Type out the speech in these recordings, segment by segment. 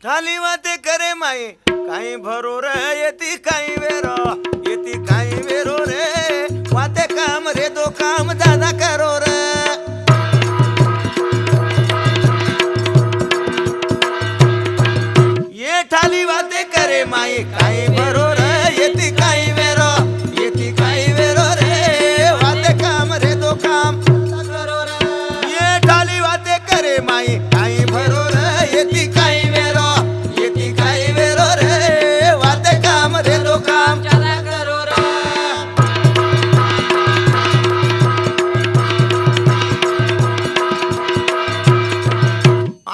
ठाली वाते करे माई काही भरो रे येती काही वेरो येती काही वेरो रे वाते काम रे दो काम दादा करो रे ये ठाली वाते करे माई काही भरो रे येती काही वेरो येती काही वेरो रे वाते काम रे दो काम करो रे ये ठाली वाते करे माई काही भरो रे येती काही वेरो येती काही वेरो रे वाते काम रे दो काम ज्यादा करो रे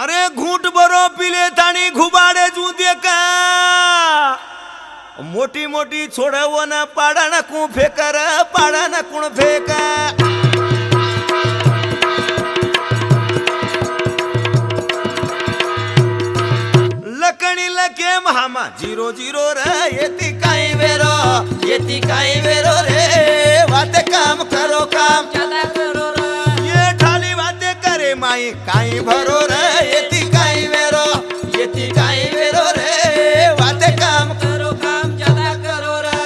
अरे घूट बरो पिले ताणी घुबाडे जूदे का मोटी मोटी छोड़वो न पाड़ा न कु फेकर पाड़ा न कुण फेका लकणी लके महामा 0-0 रे येती काही वेरो येती काही वेरो रे वाते काम करो काम ज्यादा करो रे ये ठाली वाते करे माई काही भरो रे येती काही वेरो येती काही वेरो रे वाते काम करो काम ज्यादा करो रे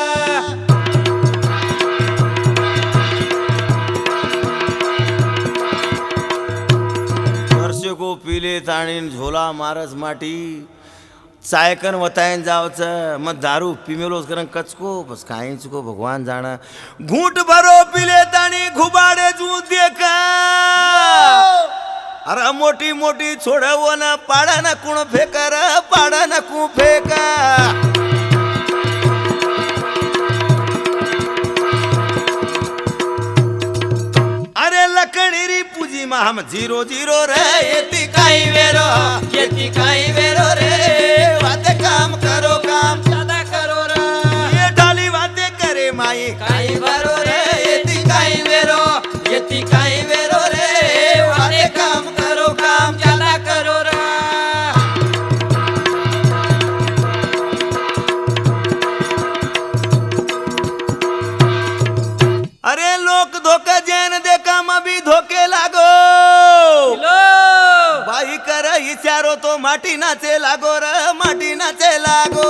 वर्षे को पीले ताणीन झोला मारस माटी चायकन वतायन जावचं मग दारू पिमेलोच करन कचको बस काही चुको भगवान जाणा घूट भरो पिले ताणी घुबाडे जू देखा अरे मोटी मोटी छोड़वो न पाड़ा न कुण फेकर पाड़ा न कु फेका अरे लकड़ी पूजी में हम 0-0 रे येती काही वेरो येती काही वेरो रे वाते काम करो काम ज्यादा करो रे ये डाली वाते करे माई काही भरो रे येती काही वेरो येती काही वेरो रे वाते काम करो काम ज्यादा करो रे अरे लोक धोका जैन देखा भी धोके लागो लो बाई कर इचारो तो माटी नाचे लागो रे माटी नाचे लागो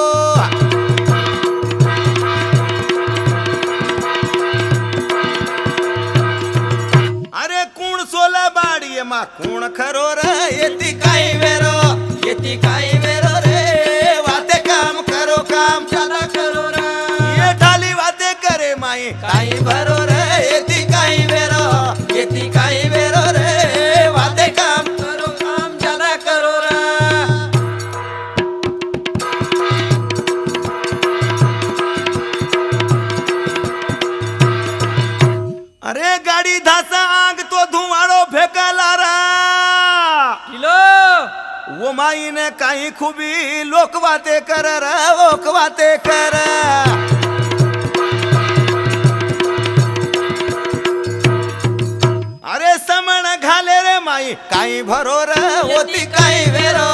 अरे कुण सोला बाड़ी मा कुण खरो रे येती काही वेरो येती काही वेरो रे वाते काम करो काम ज्यादा करो रे ये ठाली वाते करे माई काही भरो रे येती काही वेरो येती काही वेरो रे वाते काम करो काम ज्यादा करो रे अरे गाड़ी धासा आग तो धुआड़ो फेंकला रा किलो वो माई ने काही खूबी लोक बाते कर रा लोक बाते कर अरे समण घाले रे माई काही भरो रे होती काही वेरो